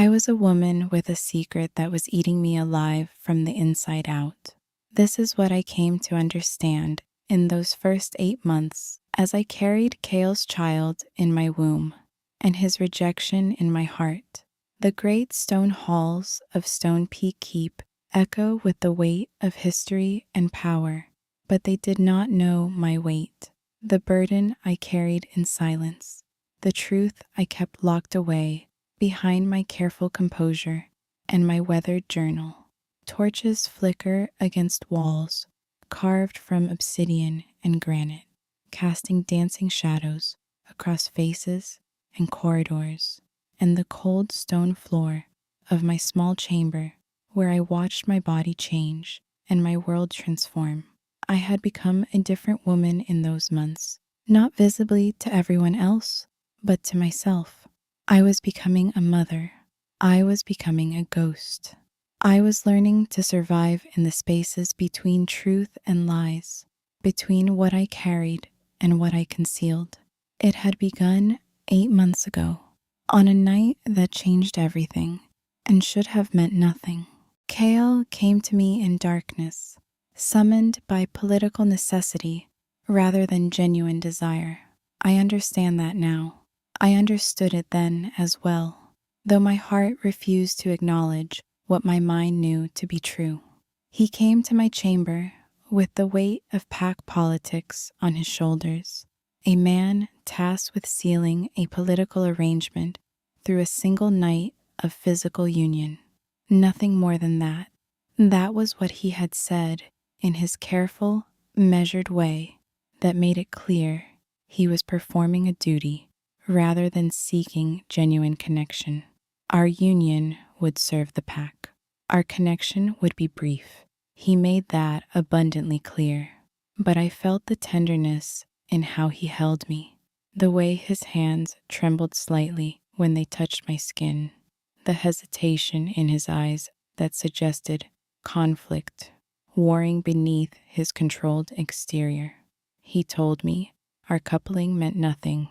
I was a woman with a secret that was eating me alive from the inside out. This is what I came to understand in those first 8 months as I carried Kale's child in my womb and his rejection in my heart. The great stone halls of Stone Peak Keep echo with the weight of history and power, but they did not know my weight, the burden I carried in silence, the truth I kept locked away behind my careful composure and my weathered journal. Torches flicker against walls carved from obsidian and granite, casting dancing shadows across faces and corridors, and the cold stone floor of my small chamber where I watched my body change and my world transform. I had become a different woman in those months, not visibly to everyone else, but to myself. I was becoming a mother. I was becoming a ghost. I was learning to survive in the spaces between truth and lies, between what I carried and what I concealed. It had begun 8 months ago, on a night that changed everything and should have meant nothing. Kale came to me in darkness, summoned by political necessity rather than genuine desire. I understand that now. I understood it then as well, though my heart refused to acknowledge what my mind knew to be true. He came to my chamber with the weight of pack politics on his shoulders, a man tasked with sealing a political arrangement through a single night of physical union. Nothing more than that. That was what he had said in his careful, measured way that made it clear he was performing a duty rather than seeking genuine connection. Our union would serve the pack. Our connection would be brief. He made that abundantly clear. But I felt the tenderness in how he held me, the way his hands trembled slightly when they touched my skin, the hesitation in his eyes that suggested conflict warring beneath his controlled exterior. He told me our coupling meant nothing,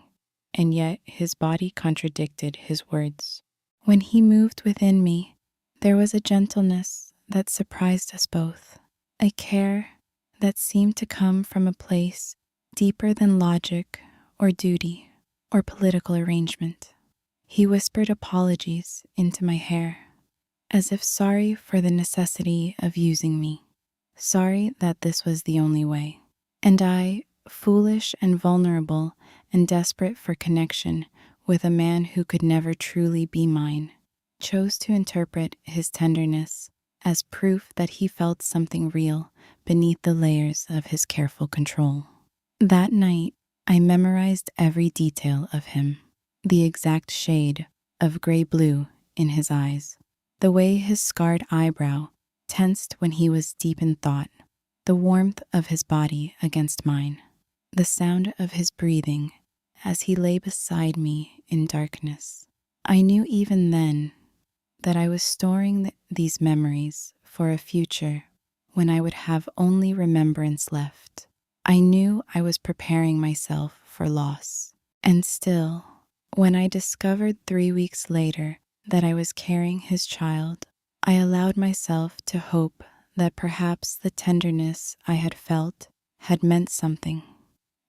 and yet his body contradicted his words. When he moved within me, there was a gentleness that surprised us both, a care that seemed to come from a place deeper than logic or duty or political arrangement. He whispered apologies into my hair, as if sorry for the necessity of using me, sorry that this was the only way. And I, foolish and vulnerable and desperate for connection with a man who could never truly be mine, chose to interpret his tenderness as proof that he felt something real beneath the layers of his careful control. That night, I memorized every detail of him, the exact shade of gray-blue in his eyes, the way his scarred eyebrow tensed when he was deep in thought, the warmth of his body against mine, the sound of his breathing as he lay beside me in darkness. I knew even then that I was storing these memories for a future when I would have only remembrance left. I knew I was preparing myself for loss. And still, when I discovered 3 weeks later that I was carrying his child, I allowed myself to hope that perhaps the tenderness I had felt had meant something.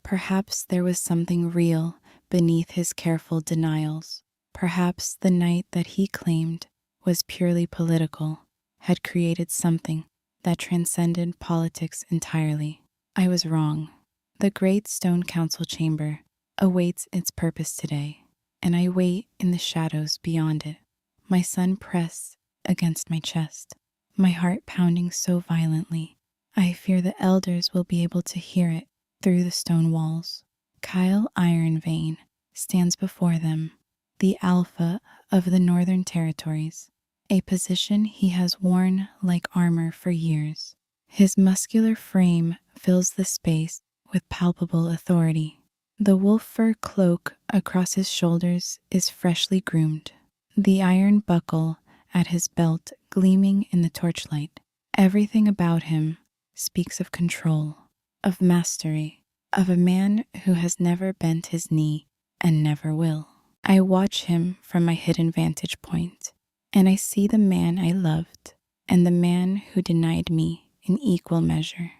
Perhaps there was something real beneath his careful denials. Perhaps the night that he claimed was purely political had created something that transcended politics entirely. I was wrong. The great stone council chamber awaits its purpose today, and I wait in the shadows beyond it, my son pressed against my chest, my heart pounding so violently, I fear the elders will be able to hear it through the stone walls. Kyle Ironvein stands before them, the alpha of the Northern Territories, a position he has worn like armor for years. His muscular frame fills the space with palpable authority. The wolf fur cloak across his shoulders is freshly groomed, the iron buckle at his belt gleaming in the torchlight. Everything about him speaks of control, of mastery, of a man who has never bent his knee and never will. I watch him from my hidden vantage point, and I see the man I loved and the man who denied me in equal measure,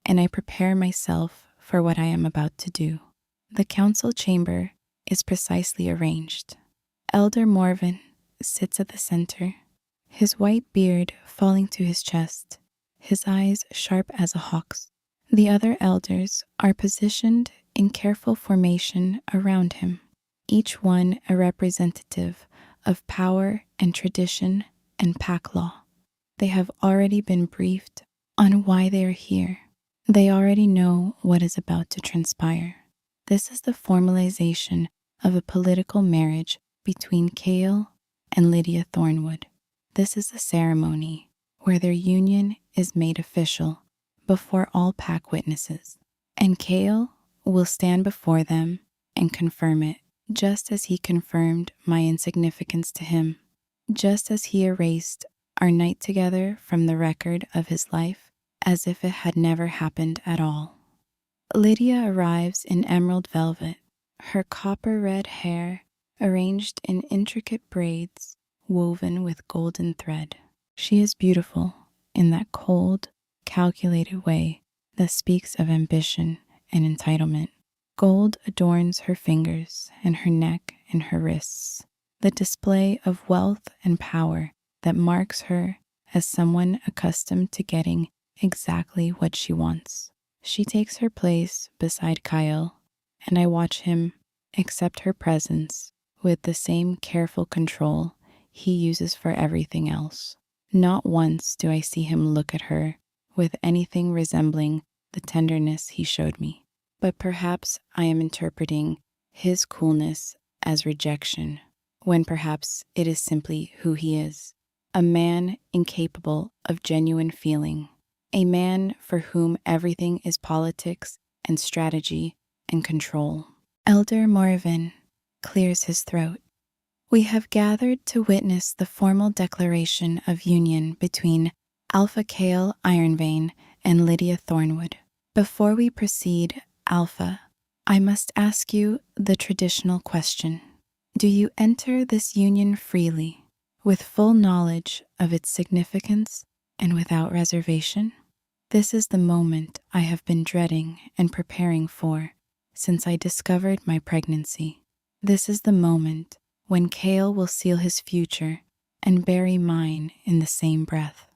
and I prepare myself for what I am about to do. The council chamber is precisely arranged. Elder Morven sits at the center, his white beard falling to his chest, his eyes sharp as a hawk's. The other elders are positioned in careful formation around him, each one a representative of power and tradition and pack law. They have already been briefed on why they are here. They already know what is about to transpire. This is the formalization of a political marriage between Cale and Lydia Thornwood. This is the ceremony where their union is made official before all pack witnesses, and Cale will stand before them and confirm it, just as he confirmed my insignificance to him, just as he erased our night together from the record of his life as if it had never happened at all. Lydia arrives in emerald velvet, her copper-red hair arranged in intricate braids woven with golden thread. She is beautiful in that cold, calculated way that speaks of ambition and entitlement. Gold adorns her fingers and her neck and her wrists, the display of wealth and power that marks her as someone accustomed to getting exactly what she wants. She takes her place beside Kyle, and I watch him accept her presence with the same careful control he uses for everything else. Not once do I see him look at her with anything resembling the tenderness he showed me. But perhaps I am interpreting his coolness as rejection, when perhaps it is simply who he is. A man incapable of genuine feeling. A man for whom everything is politics and strategy and control. Elder Morven clears his throat. We have gathered to witness the formal declaration of union between Alpha Cale Ironvein and Lydia Thornwood. Before we proceed, Alpha, I must ask you the traditional question. Do you enter this union freely, with full knowledge of its significance and without reservation? This is the moment I have been dreading and preparing for since I discovered my pregnancy. This is the moment when Cale will seal his future and bury mine in the same breath.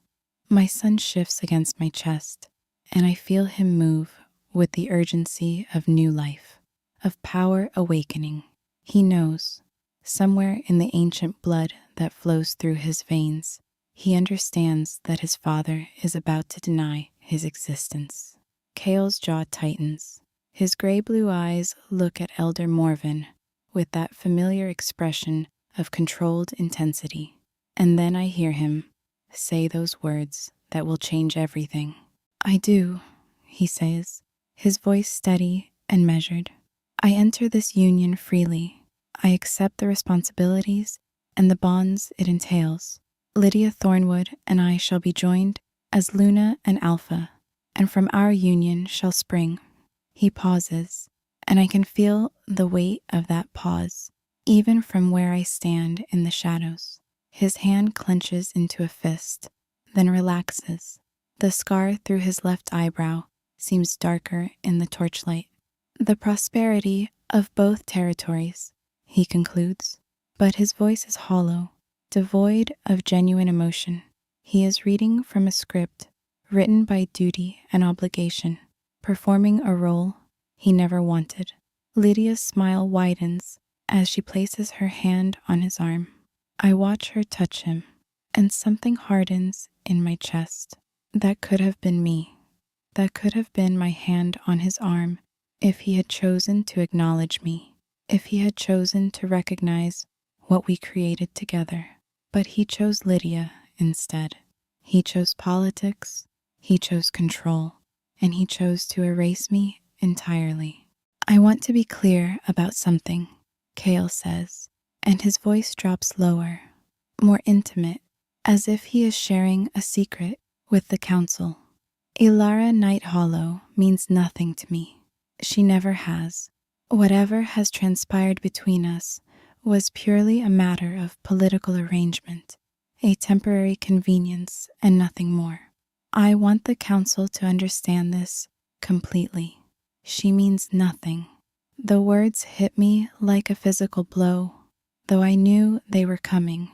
My son shifts against my chest, and I feel him move with the urgency of new life, of power awakening. He knows, somewhere in the ancient blood that flows through his veins, he understands that his father is about to deny his existence. Cale's jaw tightens. His gray-blue eyes look at Elder Morven with that familiar expression of controlled intensity. And then I hear him say those words that will change everything. I do, he says, his voice steady and measured. I enter this union freely. I accept the responsibilities and the bonds it entails. Lydia Thornwood and I shall be joined as Luna and Alpha, and from our union shall spring. He pauses, and I can feel the weight of that pause, even from where I stand in the shadows. His hand clenches into a fist, then relaxes. The scar through his left eyebrow seems darker in the torchlight. The prosperity of both territories, he concludes, but his voice is hollow, devoid of genuine emotion. He is reading from a script written by duty and obligation, performing a role he never wanted. Lydia's smile widens as she places her hand on his arm. I watch her touch him, and something hardens in my chest. That could have been me. That could have been my hand on his arm if he had chosen to acknowledge me, if he had chosen to recognize what we created together. But he chose Lydia instead. He chose politics, he chose control, and he chose to erase me entirely. I want to be clear about something, Cale says, and his voice drops lower, more intimate, as if he is sharing a secret with the council. Ilara Night Hollow means nothing to me. She never has. Whatever has transpired between us was purely a matter of political arrangement. a temporary convenience and nothing more. I want the council to understand this completely. She means nothing. The words hit me like a physical blow, though I knew they were coming.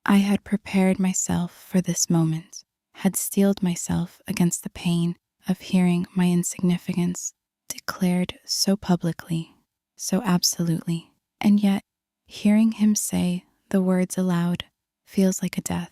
I had prepared myself for this moment, had steeled myself against the pain of hearing my insignificance declared so publicly, so absolutely. And yet, hearing him say the words aloud feels like a death,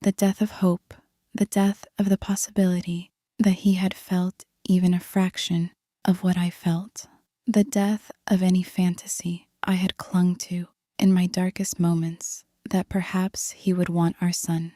the death of hope, the death of the possibility that he had felt even a fraction of what I felt, the death of any fantasy I had clung to in my darkest moments that perhaps he would want our son.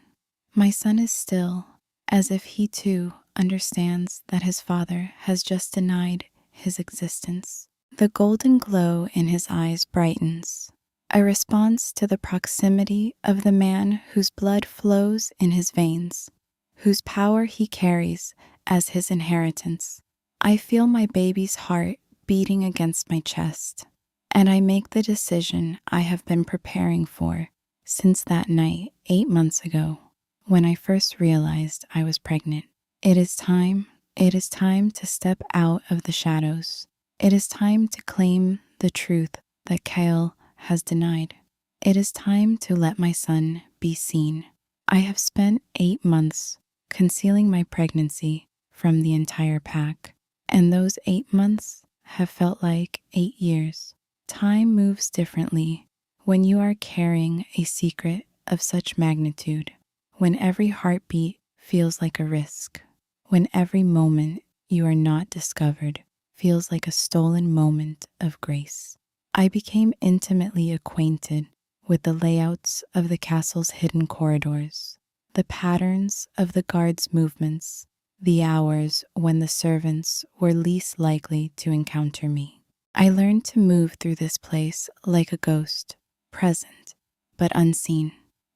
My son is still, as if he too understands that his father has just denied his existence. The golden glow in his eyes brightens, a response to the proximity of the man whose blood flows in his veins, whose power he carries as his inheritance. I feel my baby's heart beating against my chest, and I make the decision I have been preparing for since that night 8 months ago when I first realized I was pregnant. It is time to step out of the shadows. It is time to claim the truth that Kyle has denied. It is time to let my son be seen. I have spent 8 months concealing my pregnancy from the entire pack, and those 8 months have felt like 8 years. Time moves differently when you are carrying a secret of such magnitude, when every heartbeat feels like a risk, when every moment you are not discovered feels like a stolen moment of grace. I became intimately acquainted with the layouts of the castle's hidden corridors, the patterns of the guards' movements, the hours when the servants were least likely to encounter me. I learned to move through this place like a ghost, present but unseen,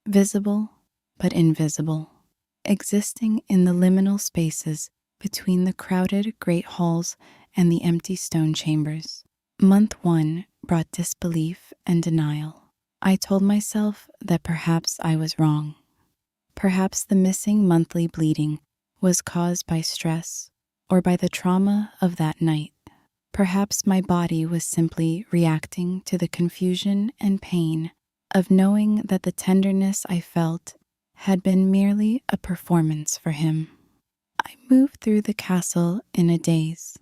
visible but invisible, existing in the liminal spaces between the crowded great halls and the empty stone chambers. Month 1 brought disbelief and denial. I told myself that perhaps I was wrong. Perhaps the missing monthly bleeding was caused by stress or by the trauma of that night. Perhaps my body was simply reacting to the confusion and pain of knowing that the tenderness I felt had been merely a performance for him. I moved through the castle in a daze,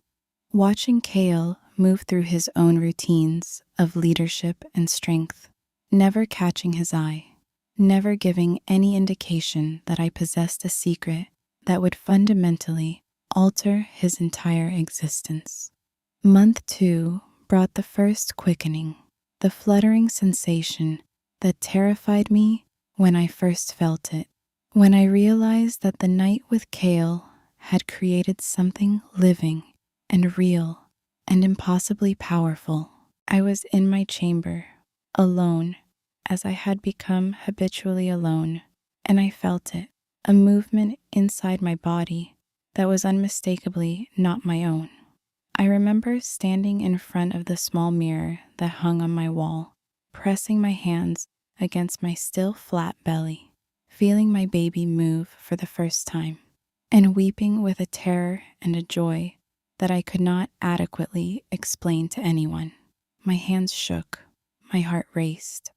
watching Kale move through his own routines of leadership and strength, never catching his eye, never giving any indication that I possessed a secret that would fundamentally alter his entire existence. Month 2 brought the first quickening, the fluttering sensation that terrified me when I first felt it, when I realized that the night with Kale had created something living and real and impossibly powerful. I was in my chamber, alone, as I had become habitually alone, and I felt it, a movement inside my body that was unmistakably not my own. I remember standing in front of the small mirror that hung on my wall, pressing my hands against my still flat belly, feeling my baby move for the first time, and weeping with a terror and a joy that I could not adequately explain to anyone. My hands shook, my heart raced.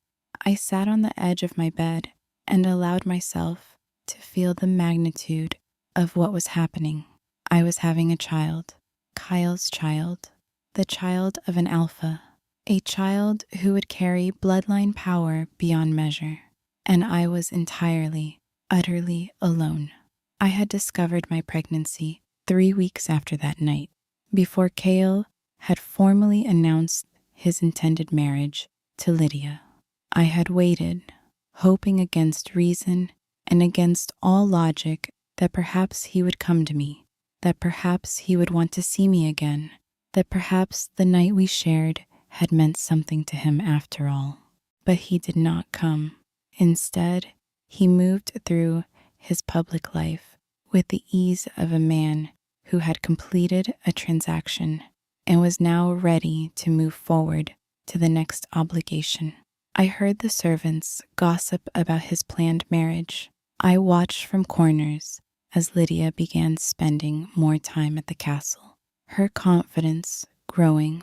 I sat on the edge of my bed and allowed myself to feel the magnitude of what was happening. I was having a child, Kyle's child, the child of an alpha, a child who would carry bloodline power beyond measure, and I was entirely, utterly alone. I had discovered my pregnancy 3 weeks after that night, before Kale had formally announced his intended marriage to Lydia. I had waited, hoping against reason and against all logic that perhaps he would come to me, that perhaps he would want to see me again, that perhaps the night we shared had meant something to him after all. But he did not come. Instead, he moved through his public life with the ease of a man who had completed a transaction and was now ready to move forward to the next obligation. I heard the servants gossip about his planned marriage. I watched from corners as Lydia began spending more time at the castle, her confidence growing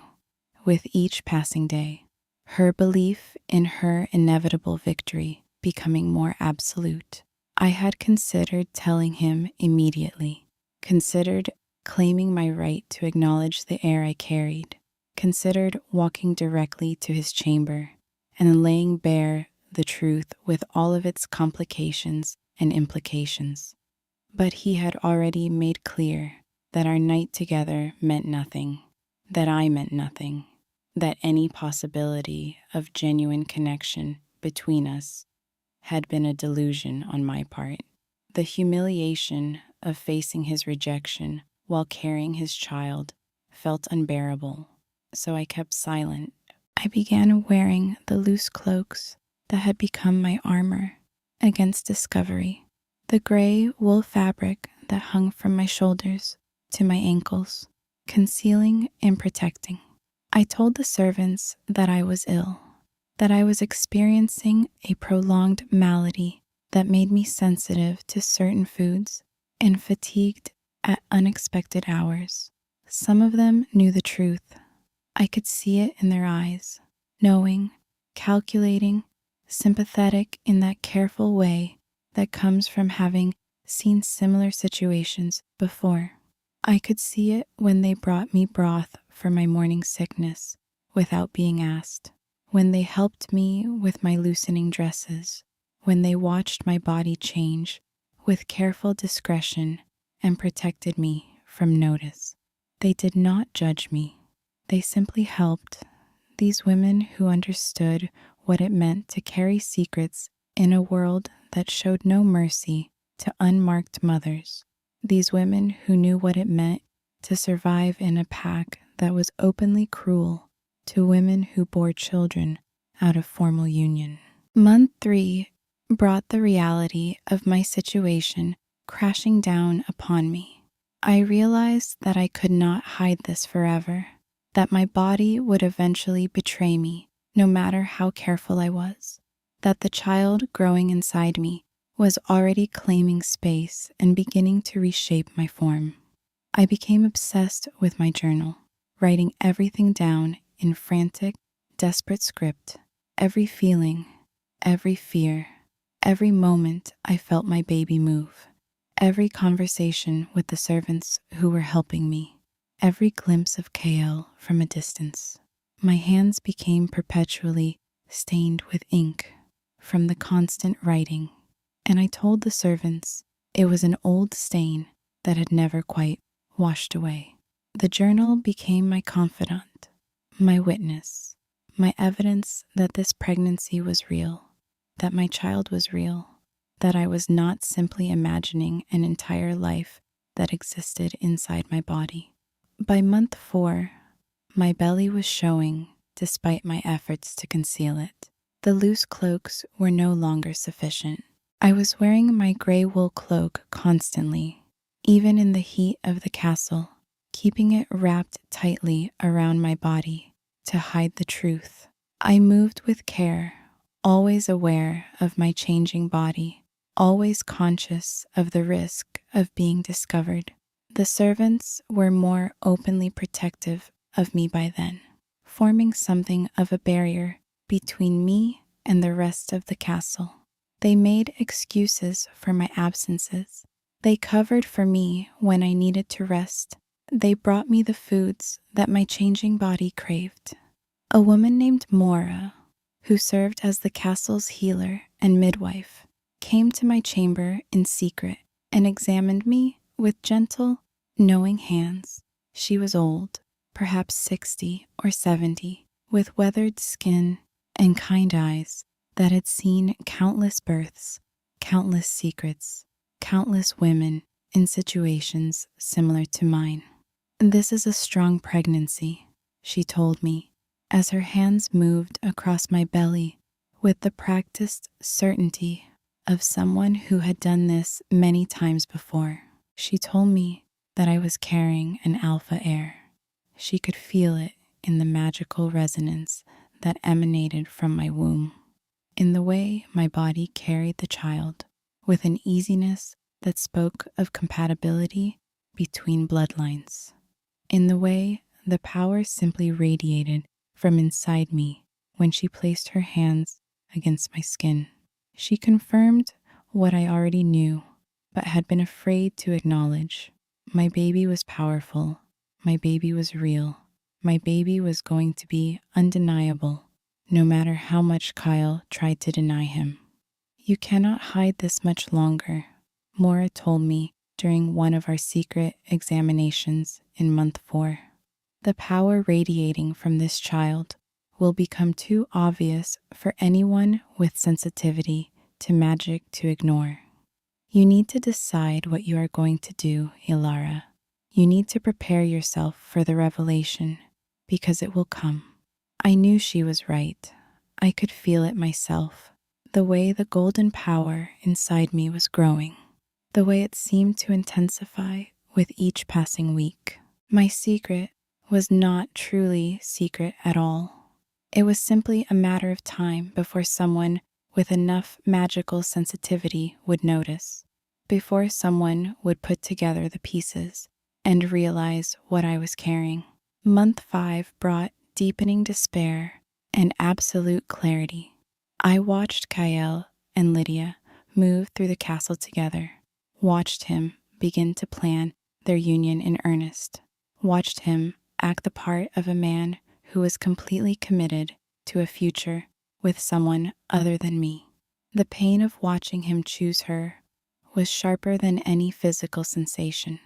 with each passing day, her belief in her inevitable victory becoming more absolute. I had considered telling him immediately, considered claiming my right to acknowledge the heir I carried, considered walking directly to his chamber and laying bare the truth with all of its complications and implications. But he had already made clear that our night together meant nothing, that I meant nothing, that any possibility of genuine connection between us had been a delusion on my part. The humiliation of facing his rejection while carrying his child felt unbearable, so I kept silent. I began wearing the loose cloaks that had become my armor against discovery, the gray wool fabric that hung from my shoulders to my ankles, concealing and protecting. I told the servants that I was ill, that I was experiencing a prolonged malady that made me sensitive to certain foods and fatigued at unexpected hours. Some of them knew the truth. I could see it in their eyes, knowing, calculating, sympathetic in that careful way that comes from having seen similar situations before. I could see it when they brought me broth for my morning sickness without being asked, when they helped me with my loosening dresses, when they watched my body change with careful discretion and protected me from notice. They did not judge me. They simply helped. These women who understood what it meant to carry secrets in a world that showed no mercy to unmarked mothers. These women who knew what it meant to survive in a pack that was openly cruel to women who bore children out of formal union. Month 3 brought the reality of my situation crashing down upon me. I realized that I could not hide this forever, that my body would eventually betray me no matter how careful I was, that the child growing inside me was already claiming space and beginning to reshape my form. I became obsessed with my journal, writing everything down in frantic, desperate script, every feeling, every fear, every moment I felt my baby move, every conversation with the servants who were helping me, every glimpse of Kael from a distance. My hands became perpetually stained with ink from the constant writing, and I told the servants it was an old stain that had never quite washed away. The journal became my confidant, my witness, my evidence that this pregnancy was real, that my child was real, that I was not simply imagining an entire life that existed inside my body. By month 4, my belly was showing despite my efforts to conceal it. The loose cloaks were no longer sufficient. I was wearing my gray wool cloak constantly, even in the heat of the castle, keeping it wrapped tightly around my body to hide the truth. I moved with care, always aware of my changing body, always conscious of the risk of being discovered. The servants were more openly protective of me by then, forming something of a barrier between me and the rest of the castle. They made excuses for my absences. They covered for me when I needed to rest. They brought me the foods that my changing body craved. A woman named Mora, who served as the castle's healer and midwife, came to my chamber in secret and examined me with gentle, knowing hands. She was old, perhaps 60 or 70, with weathered skin and kind eyes that had seen countless births, countless secrets, countless women in situations similar to mine. "This is a strong pregnancy," she told me, as her hands moved across my belly with the practiced certainty of someone who had done this many times before. She told me that I was carrying an alpha heir. She could feel it in the magical resonance that emanated from my womb. in the way my body carried the child, with an easiness that spoke of compatibility between bloodlines, in the way the power simply radiated from inside me when she placed her hands against my skin. She confirmed what I already knew, but had been afraid to acknowledge. My baby was powerful. My baby was real. My baby was going to be undeniable, no matter how much Kyle tried to deny him. You cannot hide this much longer, Maura told me during one of our secret examinations in month 4. The power radiating from this child will become too obvious for anyone with sensitivity to magic to ignore. You need to decide what you are going to do, Ilara. You need to prepare yourself for the revelation, because it will come. I knew she was right. I could feel it myself, the way the golden power inside me was growing, the way it seemed to intensify with each passing week. My secret was not truly secret at all. It was simply a matter of time before someone with enough magical sensitivity would notice, before someone would put together the pieces and realize what I was carrying. Month 5 brought deepening despair and absolute clarity. I watched Kyle and Lydia move through the castle together, watched him begin to plan their union in earnest, watched him act the part of a man who was completely committed to a future with someone other than me. The pain of watching him choose her was sharper than any physical sensation.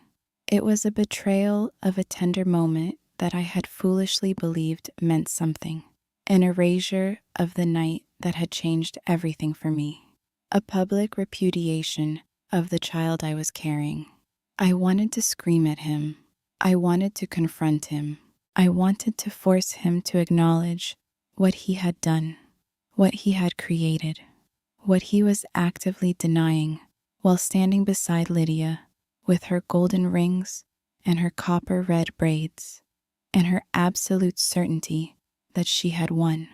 It was a betrayal of a tender moment that I had foolishly believed meant something, an erasure of the night that had changed everything for me, a public repudiation of the child I was carrying. I wanted to scream at him. I wanted to confront him. I wanted to force him to acknowledge what he had done, what he had created, what he was actively denying while standing beside Lydia with her golden rings and her copper-red braids and her absolute certainty that she had won.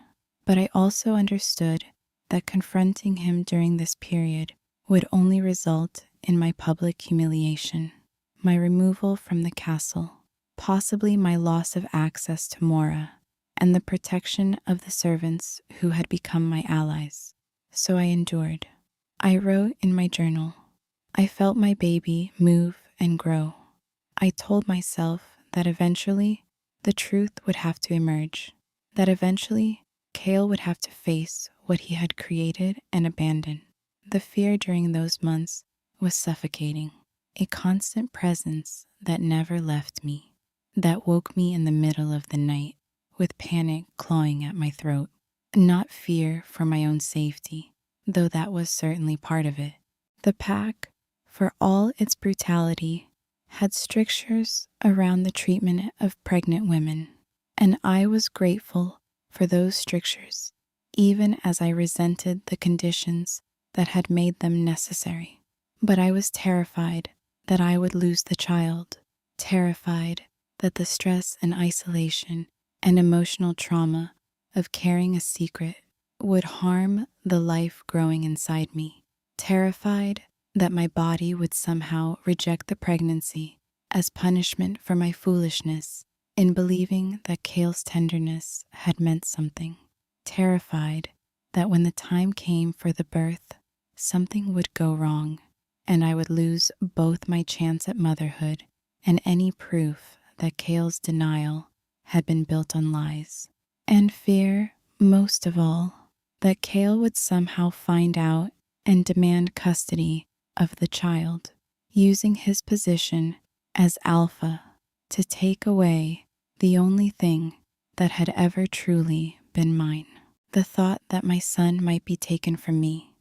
But I also understood that confronting him during this period would only result in my public humiliation, my removal from the castle, possibly my loss of access to Maura, and the protection of the servants who had become my allies. So I endured. I wrote in my journal. I felt my baby move and grow. I told myself that eventually the truth would have to emerge, that eventually Kale would have to face what he had created and abandoned. The fear during those months was suffocating, a constant presence that never left me, that woke me in the middle of the night with panic clawing at my throat. Not fear for my own safety, though that was certainly part of it. The pack, for all its brutality, had strictures around the treatment of pregnant women, and I was grateful for those strictures, even as I resented the conditions that had made them necessary. But I was terrified that I would lose the child, terrified that the stress and isolation and emotional trauma of carrying a secret would harm the life growing inside me, terrified that my body would somehow reject the pregnancy as punishment for my foolishness in believing that Kale's tenderness had meant something, terrified that when the time came for the birth, something would go wrong and I would lose both my chance at motherhood and any proof that Kale's denial had been built on lies. And fear, most of all, that Kale would somehow find out and demand custody of the child, using his position as alpha to take away the only thing that had ever truly been mine. The thought that my son might be taken from me,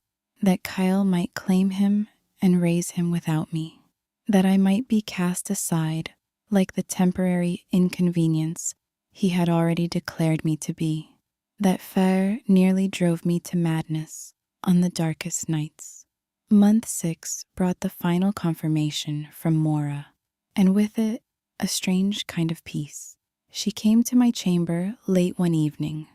that Kyle might claim him and raise him without me, that I might be cast aside like the temporary inconvenience he had already declared me to be. That fear nearly drove me to madness on the darkest nights. Month 6 brought the final confirmation from Maura, and with it, a strange kind of peace. She came to my chamber late one evening.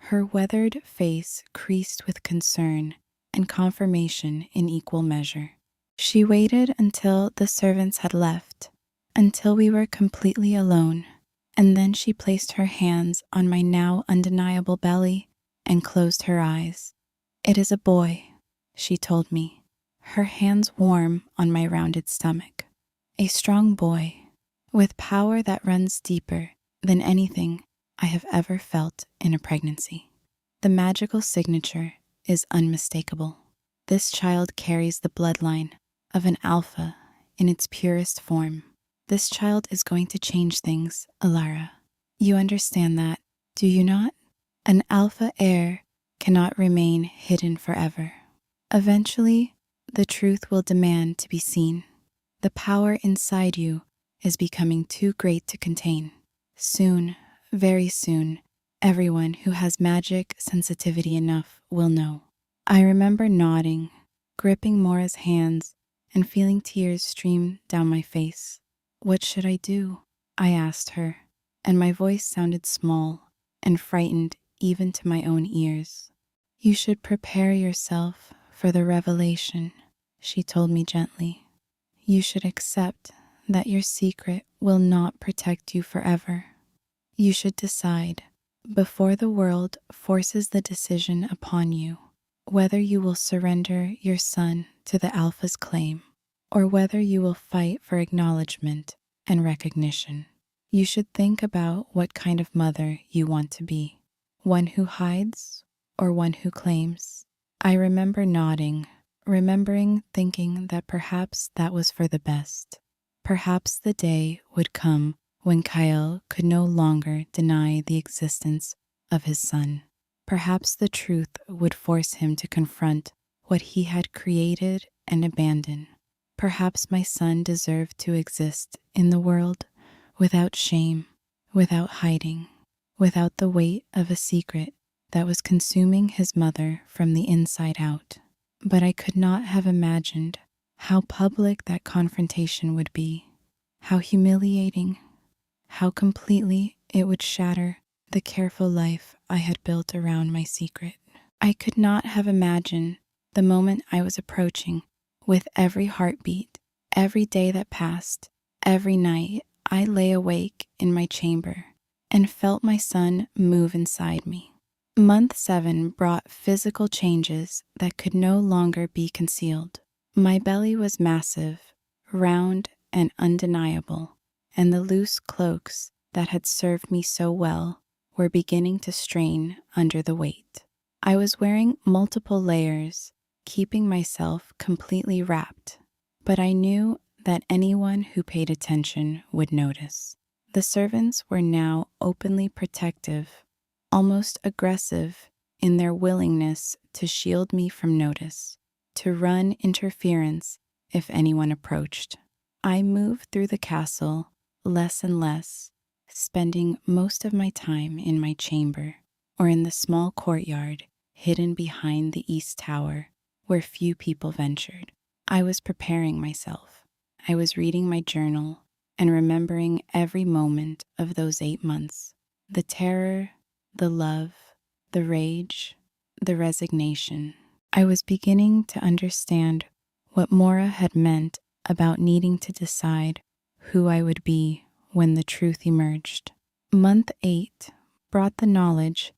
her weathered face creased with concern and confirmation in equal measure. She waited until the servants had left, until we were completely alone, and then she placed her hands on my now undeniable belly and closed her eyes. "It is a boy," she told me, her hands warm on my rounded stomach. "A strong boy, with power that runs deeper than anything I have ever felt in a pregnancy. The magical signature is unmistakable. This child carries the bloodline of an alpha in its purest form. This child is going to change things, Alara. You understand that, do you not? An alpha heir cannot remain hidden forever. Eventually, the truth will demand to be seen. The power inside you is becoming too great to contain. Soon, very soon, everyone who has magic sensitivity enough will know." I remember nodding, gripping Mora's hands, and feeling tears stream down my face. "What should I do?" I asked her, and my voice sounded small and frightened even to my own ears. "You should prepare yourself for the revelation," she told me gently. "You should accept that your secret will not protect you forever. You should decide, before the world forces the decision upon you, whether you will surrender your son to the Alpha's claim, or whether you will fight for acknowledgement and recognition. You should think about what kind of mother you want to be, one who hides or one who claims." I remember nodding, remembering thinking that perhaps that was for the best. Perhaps the day would come when Kyle could no longer deny the existence of his son. Perhaps the truth would force him to confront what he had created and abandoned. Perhaps my son deserved to exist in the world without shame, without hiding, without the weight of a secret that was consuming his mother from the inside out. But I could not have imagined how public that confrontation would be, how humiliating, how completely it would shatter the careful life I had built around my secret. I could not have imagined the moment I was approaching. With every heartbeat, every day that passed, every night I lay awake in my chamber and felt my son move inside me. Month 7 brought physical changes that could no longer be concealed. My belly was massive, round, and undeniable, and the loose cloaks that had served me so well were beginning to strain under the weight. I was wearing multiple layers, keeping myself completely wrapped, but I knew that anyone who paid attention would notice. The servants were now openly protective, almost aggressive in their willingness to shield me from notice, to run interference if anyone approached. I moved through the castle less and less, spending most of my time in my chamber or in the small courtyard hidden behind the east tower where few people ventured. I was preparing myself. I was reading my journal and remembering every moment of those 8 months, the terror, the love, the rage, the resignation. I was beginning to understand what Mora had meant about needing to decide who I would be when the truth emerged. Month 8 brought the knowledge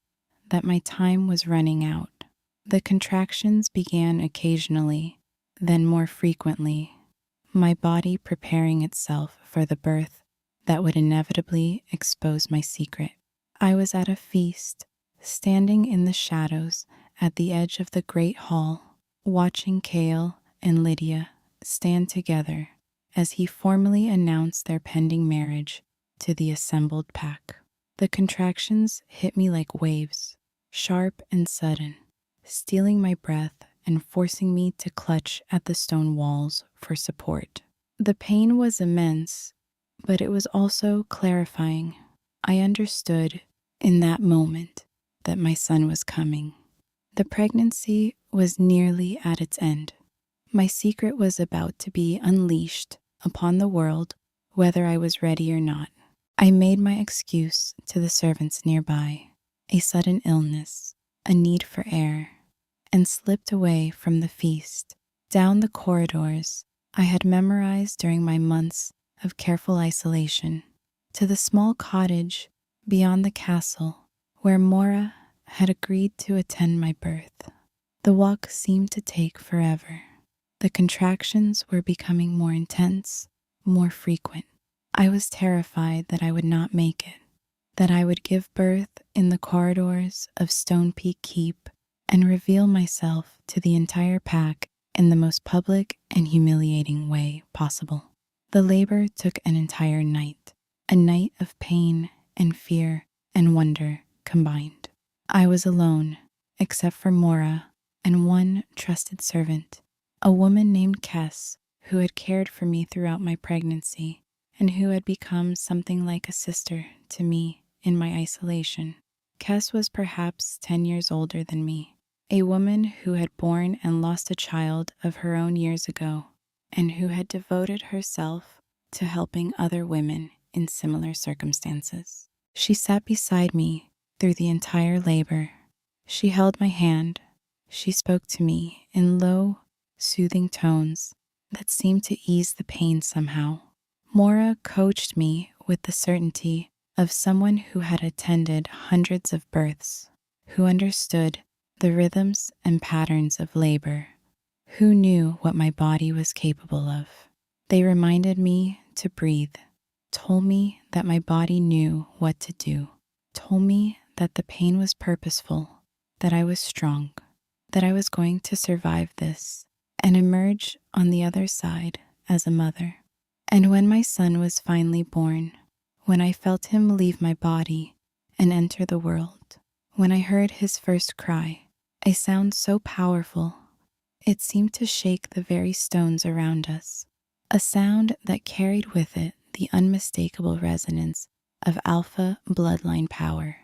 that my time was running out. The contractions began occasionally, then more frequently, my body preparing itself for the birth that would inevitably expose my secret. I was at a feast, standing in the shadows at the edge of the great hall, watching Kale and Lydia stand together as he formally announced their pending marriage to the assembled pack. The contractions hit me like waves, sharp and sudden, stealing my breath and forcing me to clutch at the stone walls for support. The pain was immense, but it was also clarifying. I understood in that moment that my son was coming. The pregnancy was nearly at its end. My secret was about to be unleashed upon the world, whether I was ready or not. I made my excuse to the servants nearby. a sudden illness, a need for air, and slipped away from the feast. Down the corridors I had memorized during my months of careful isolation, to the small cottage beyond the castle where Mora had agreed to attend my birth. The walk seemed to take forever. The contractions were becoming more intense, more frequent. I was terrified that I would not make it, that I would give birth in the corridors of Stone Peak Keep and reveal myself to the entire pack in the most public and humiliating way possible. The labor took an entire night, a night of pain and fear and wonder combined. I was alone, except for Mora and one trusted servant, a woman named Kess, who had cared for me throughout my pregnancy and who had become something like a sister to me in my isolation. Kess was perhaps 10 years older than me, a woman who had borne and lost a child of her own years ago, and who had devoted herself to helping other women in similar circumstances. She sat beside me through the entire labor. She held my hand. She spoke to me in low, soothing tones that seemed to ease the pain somehow. Mora coached me with the certainty of someone who had attended hundreds of births, who understood the rhythms and patterns of labor, who knew what my body was capable of. They reminded me to breathe, told me that my body knew what to do, told me that the pain was purposeful, that I was strong, that I was going to survive this and emerge on the other side as a mother. And when my son was finally born, when I felt him leave my body and enter the world, when I heard his first cry, a sound so powerful, it seemed to shake the very stones around us, a sound that carried with it the unmistakable resonance of alpha bloodline power.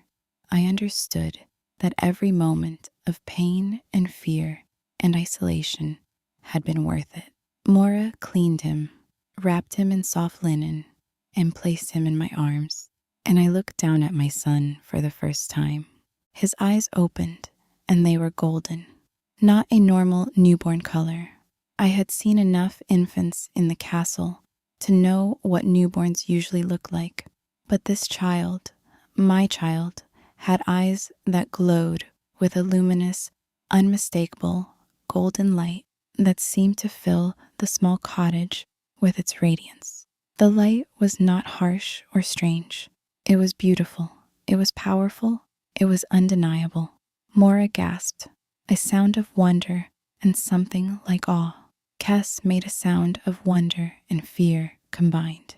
I understood that every moment of pain and fear and isolation had been worth it. Mora cleaned him, wrapped him in soft linen, and placed him in my arms, and I looked down at my son for the first time. His eyes opened, and they were golden, not a normal newborn color. I had seen enough infants in the castle to know what newborns usually look like, but this child, my child, had eyes that glowed with a luminous, unmistakable, golden light that seemed to fill the small cottage with its radiance. The light was not harsh or strange. It was beautiful. It was powerful. It was undeniable. Mora gasped, a sound of wonder and something like awe. Kess made a sound of wonder and fear combined,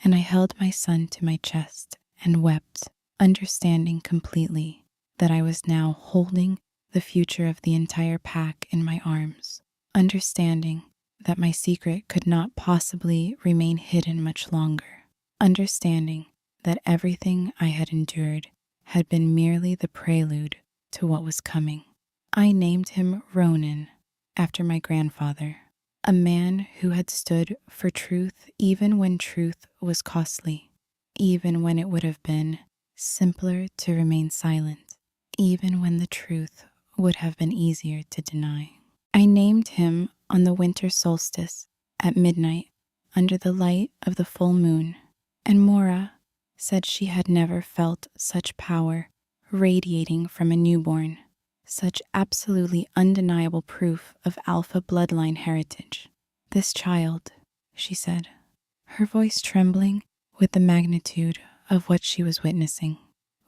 and I held my son to my chest and wept, understanding completely that I was now holding the future of the entire pack in my arms, understanding that my secret could not possibly remain hidden much longer, understanding that everything I had endured had been merely the prelude to what was coming. I named him Ronan, after my grandfather, a man who had stood for truth even when truth was costly, even when it would have been simpler to remain silent, even when the truth would have been easier to deny. I named him on the winter solstice at midnight under the light of the full moon, and Mora said she had never felt such power radiating from a newborn, such absolutely undeniable proof of alpha bloodline heritage. This child, she said, her voice trembling with the magnitude of what she was witnessing,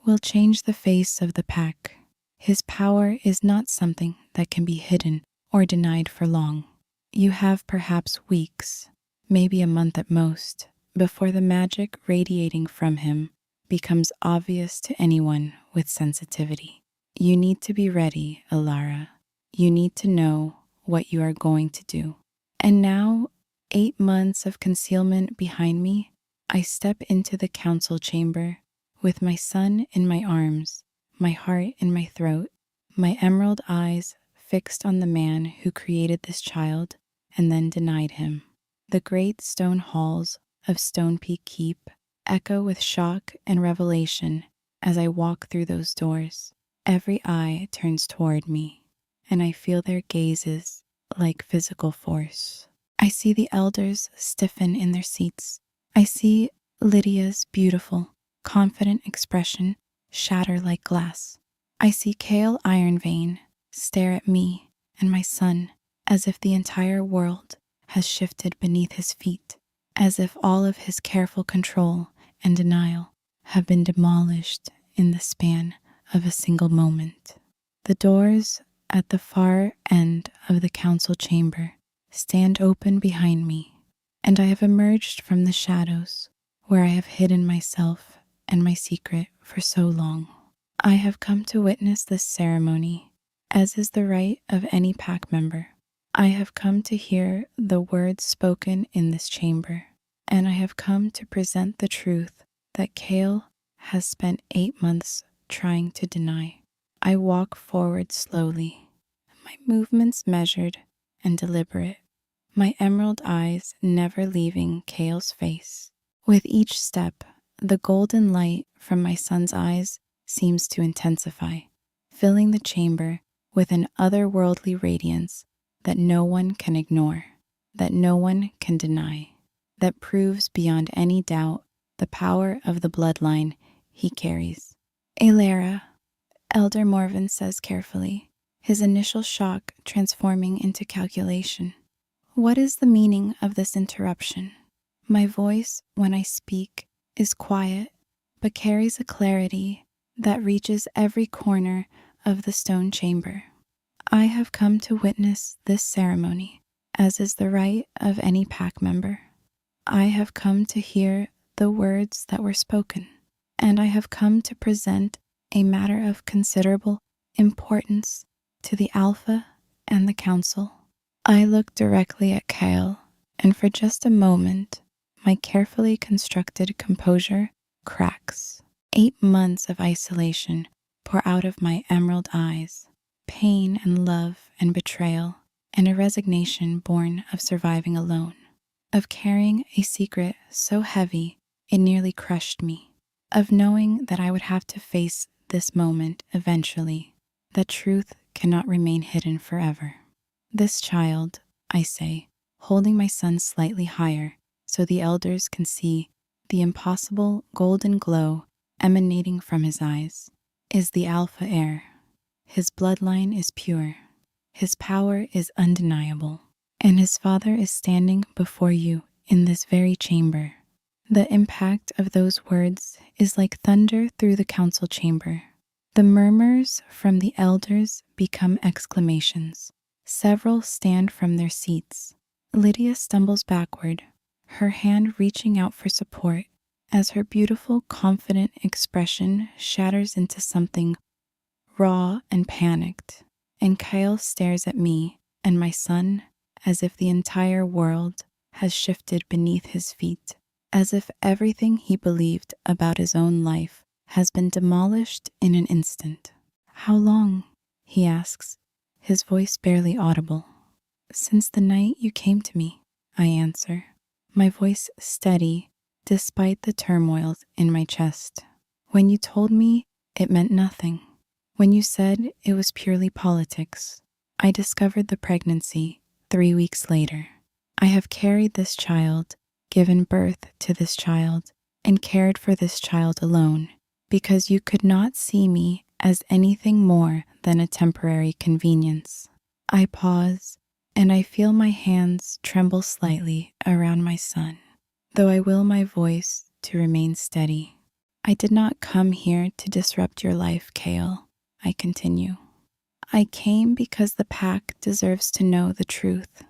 will change the face of the pack. His power is not something that can be hidden or denied for long. You have perhaps weeks, maybe a month at most, before the magic radiating from him becomes obvious to anyone with sensitivity. You need to be ready, Alara. You need to know what you are going to do. And now, 8 months of concealment behind me, I step into the council chamber with my son in my arms, my heart in my throat, my emerald eyes fixed on the man who created this child and then denied him. The great stone halls of Stone Peak Keep echo with shock and revelation as I walk through those doors. Every eye turns toward me, and I feel their gazes like physical force. I see the elders stiffen in their seats. I see Lydia's beautiful, confident expression shatter like glass. I see Cale Ironvein stare at me and my son as if the entire world has shifted beneath his feet, as if all of his careful control and denial have been demolished in the span of a single moment. The doors at the far end of the council chamber stand open behind me, and I have emerged from the shadows where I have hidden myself and my secret for so long. I have come to witness this ceremony, as is the right of any pack member. I have come to hear the words spoken in this chamber, and I have come to present the truth that Cale has spent 8 months trying to deny. I walk forward slowly, my movements measured and deliberate, my emerald eyes never leaving Cale's face. With each step, the golden light from my son's eyes seems to intensify, filling the chamber with an otherworldly radiance that no one can ignore, that no one can deny, that proves beyond any doubt the power of the bloodline he carries. Alara, Elder Morven says carefully, his initial shock transforming into calculation. What is the meaning of this interruption? My voice, when I speak, is quiet, but carries a clarity that reaches every corner of the stone chamber. I have come to witness this ceremony, as is the right of any pack member. I have come to hear the words that were spoken, and I have come to present a matter of considerable importance to the Alpha and the Council. I look directly at Cale, and for just a moment, my carefully constructed composure cracks. 8 months of isolation pour out of my emerald eyes, pain and love and betrayal, and a resignation born of surviving alone, of carrying a secret so heavy it nearly crushed me, of knowing that I would have to face this moment eventually, that truth cannot remain hidden forever. This child, I say, holding my son slightly higher so the elders can see the impossible golden glow emanating from his eyes, is the Alpha heir. His bloodline is pure, his power is undeniable, and his father is standing before you in this very chamber. The impact of those words is like thunder through the council chamber. The murmurs from the elders become exclamations. Several stand from their seats. Lydia stumbles backward, her hand reaching out for support, as her beautiful, confident expression shatters into something raw and panicked. And Kyle stares at me and my son as if the entire world has shifted beneath his feet, as if everything he believed about his own life has been demolished in an instant. How long? He asks, his voice barely audible. Since the night you came to me, I answer, my voice steady despite the turmoil in my chest. When you told me it meant nothing, when you said it was purely politics, I discovered the pregnancy 3 weeks later. I have carried this child, given birth to this child, and cared for this child alone, because you could not see me as anything more than a temporary convenience. I pause, and I feel my hands tremble slightly around my son, though I will my voice to remain steady. I did not come here to disrupt your life, Cale, I continue. I came because the pack deserves to know the truth,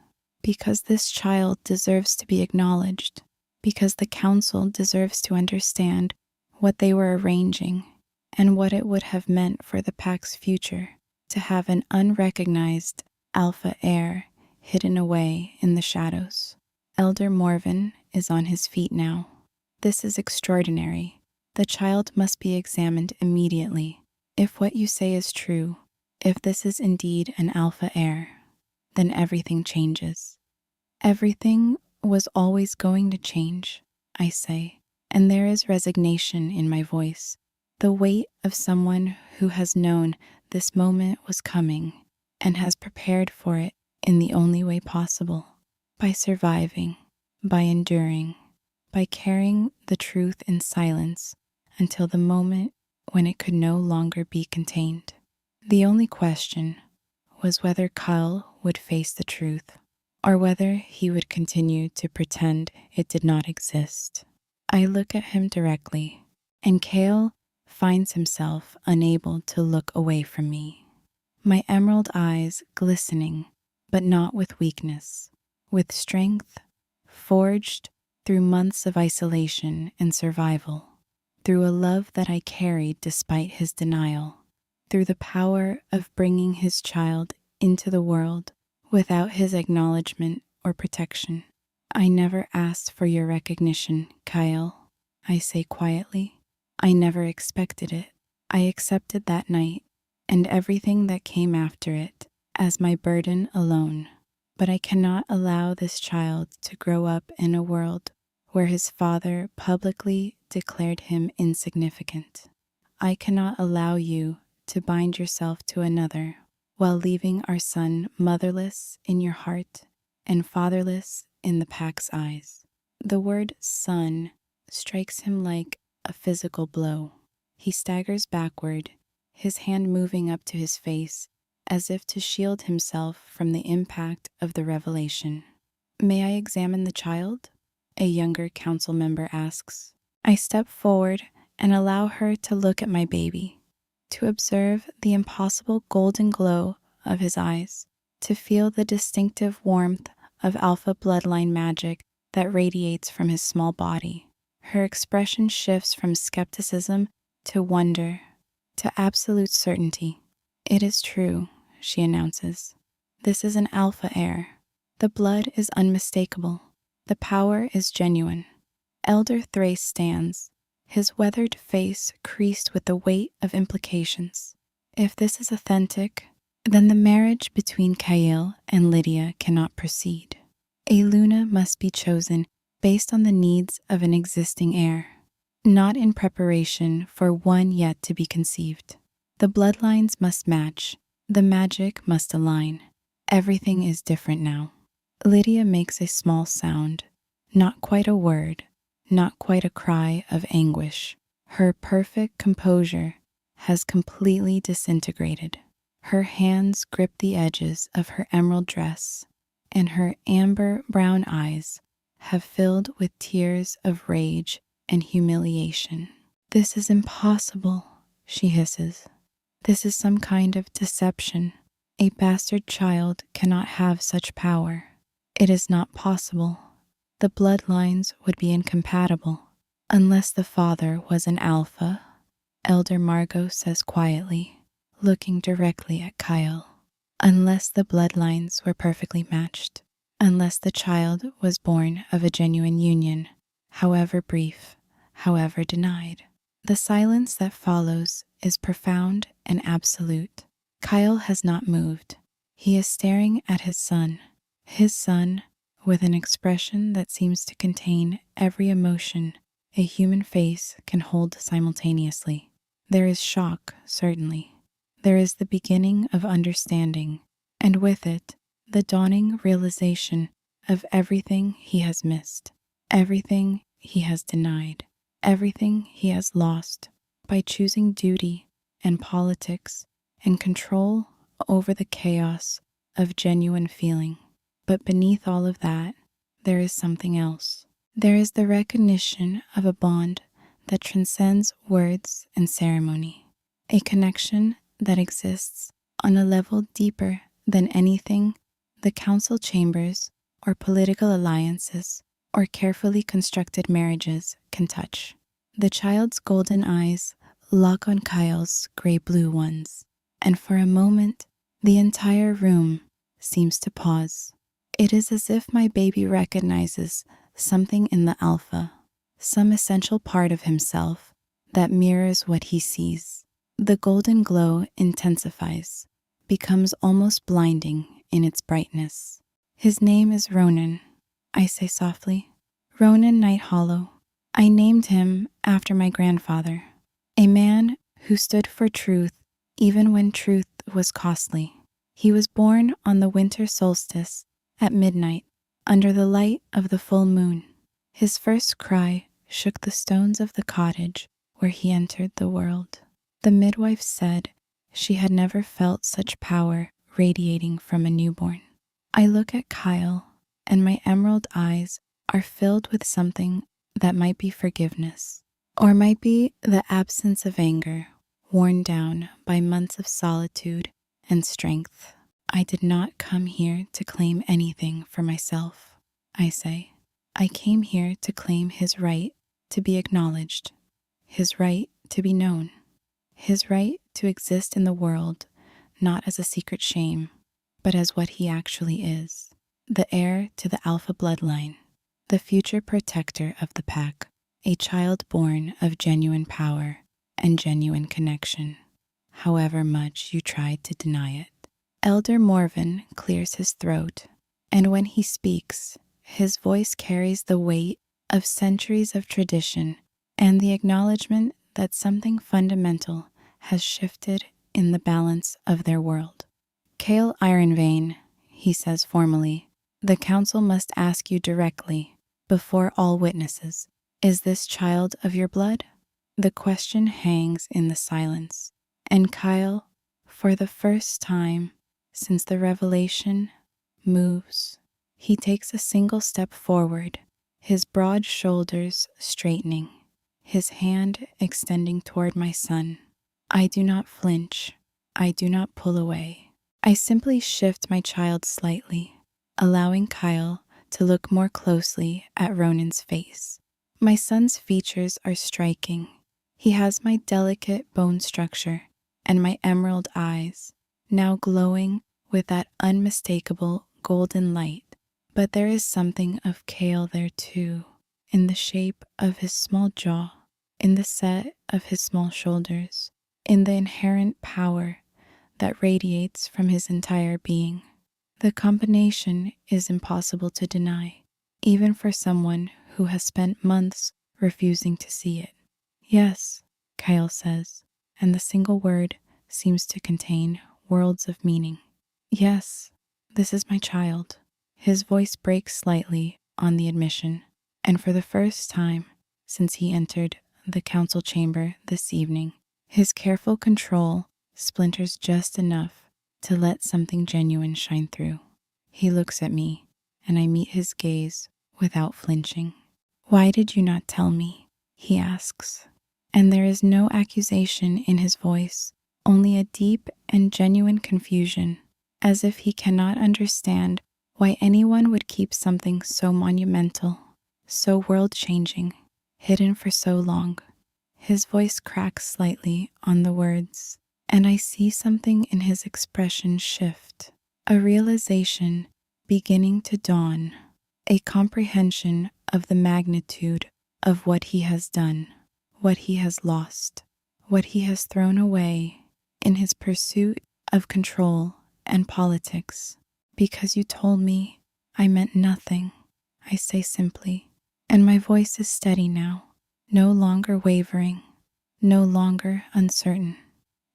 because this child deserves to be acknowledged, because the council deserves to understand what they were arranging and what it would have meant for the pack's future to have an unrecognized alpha heir hidden away in the shadows. Elder Morven is on his feet now. This is extraordinary. The child must be examined immediately. If what you say is true, if this is indeed an alpha heir, then everything changes. Everything was always going to change, I say, and there is resignation in my voice, the weight of someone who has known this moment was coming and has prepared for it in the only way possible, by surviving, by enduring, by carrying the truth in silence until the moment when it could no longer be contained. The only question was whether Kyle would face the truth or whether he would continue to pretend it did not exist. I look at him directly, and Kale finds himself unable to look away from me. My emerald eyes glistening, but not with weakness, with strength, forged through months of isolation and survival, through a love that I carried despite his denial, through the power of bringing his child into the world without his acknowledgement or protection. I never asked for your recognition, Kyle, I say quietly. I never expected it. I accepted that night and everything that came after it as my burden alone. But I cannot allow this child to grow up in a world where his father publicly declared him insignificant. I cannot allow you to bind yourself to another while leaving our son motherless in your heart and fatherless in the pack's eyes. The word son strikes him like a physical blow. He staggers backward, his hand moving up to his face as if to shield himself from the impact of the revelation. May I examine the child? A younger council member asks. I step forward and allow her to look at my baby, to observe the impossible golden glow of his eyes, to feel the distinctive warmth of alpha bloodline magic that radiates from his small body. Her expression shifts from skepticism to wonder, to absolute certainty. It is true, she announces. This is an alpha heir. The blood is unmistakable. The power is genuine. Elder Thrace stands, his weathered face creased with the weight of implications. If this is authentic, then the marriage between Kyle and Lydia cannot proceed. A Luna must be chosen based on the needs of an existing heir, not in preparation for one yet to be conceived. The bloodlines must match, the magic must align. Everything is different now. Lydia makes a small sound, not quite a word, not quite a cry of anguish. Her perfect composure has completely disintegrated. Her hands grip the edges of her emerald dress, and her amber brown eyes have filled with tears of rage and humiliation. This is impossible, she hisses. This is some kind of deception. A bastard child cannot have such power. It is not possible. The bloodlines would be incompatible unless the father was an alpha, Elder Margot says quietly, looking directly at Kyle. Unless the bloodlines were perfectly matched, unless the child was born of a genuine union, however brief, however denied. The silence that follows is profound and absolute. Kyle has not moved. He is staring at his son with an expression that seems to contain every emotion a human face can hold simultaneously. There is shock, certainly. There is the beginning of understanding, and with it, the dawning realization of everything he has missed, everything he has denied, everything he has lost by choosing duty and politics and control over the chaos of genuine feeling. But beneath all of that, there is something else. There is the recognition of a bond that transcends words and ceremony, a connection that exists on a level deeper than anything the council chambers or political alliances or carefully constructed marriages can touch. The child's golden eyes lock on Kyle's gray-blue ones, and for a moment, the entire room seems to pause. It is as if my baby recognizes something in the alpha, some essential part of himself that mirrors what he sees. The golden glow intensifies, becomes almost blinding in its brightness. His name is Ronan, I say softly. Ronan Nighthollow. I named him after my grandfather, a man who stood for truth even when truth was costly. He was born on the winter solstice at midnight under the light of the full moon. His first cry shook the stones of the cottage where he entered the world. The midwife said she had never felt such power radiating from a newborn. I look at Kyle, and my emerald eyes are filled with something that might be forgiveness, or might be the absence of anger, worn down by months of solitude and strength. I did not come here to claim anything for myself, I say. I came here to claim his right to be acknowledged, his right to be known, his right to exist in the world, not as a secret shame, but as what he actually is, the heir to the Alpha bloodline, the future protector of the pack, a child born of genuine power and genuine connection, however much you tried to deny it. Elder Morven clears his throat, and when he speaks, his voice carries the weight of centuries of tradition and the acknowledgement that something fundamental has shifted in the balance of their world. Kale Ironvein, he says formally, the council must ask you directly, before all witnesses, is this child of your blood? The question hangs in the silence, and Kyle, for the first time since the revelation, moves. He takes a single step forward, his broad shoulders straightening, his hand extending toward my son. I do not flinch. I do not pull away. I simply shift my child slightly, allowing Kyle to look more closely at Ronan's face. My son's features are striking. He has my delicate bone structure and my emerald eyes, now glowing with that unmistakable golden light. But there is something of Kale there too, in the shape of his small jaw, in the set of his small shoulders, in the inherent power that radiates from his entire being. The combination is impossible to deny, even for someone who has spent months refusing to see it. Yes, Kyle says, and the single word seems to contain worlds of meaning. Yes, this is my child. His voice breaks slightly on the admission, and for the first time since he entered the council chamber this evening, his careful control splinters just enough to let something genuine shine through. He looks at me, and I meet his gaze without flinching. Why did you not tell me? He asks, and there is no accusation in his voice, only a deep and genuine confusion, as if he cannot understand why anyone would keep something so monumental, so world-changing, hidden for so long. His voice cracks slightly on the words, and I see something in his expression shift, a realization beginning to dawn, a comprehension of the magnitude of what he has done, what he has lost, what he has thrown away in his pursuit of control and politics. Because you told me, I meant nothing, I say simply, and my voice is steady now, no longer wavering, no longer uncertain,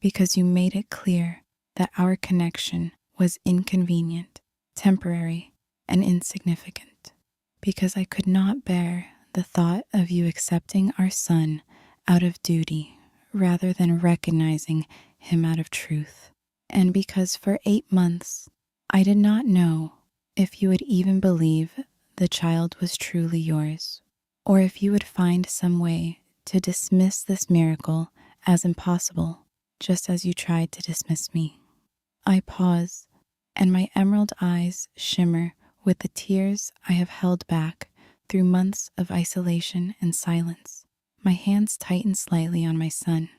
because you made it clear that our connection was inconvenient, temporary, and insignificant, because I could not bear the thought of you accepting our son out of duty rather than recognizing him out of truth, and because for 8 months I did not know if you would even believe the child was truly yours, or if you would find some way to dismiss this miracle as impossible, just as you tried to dismiss me. I pause, and my emerald eyes shimmer with the tears I have held back through months of isolation and silence. My hands tighten slightly on my son,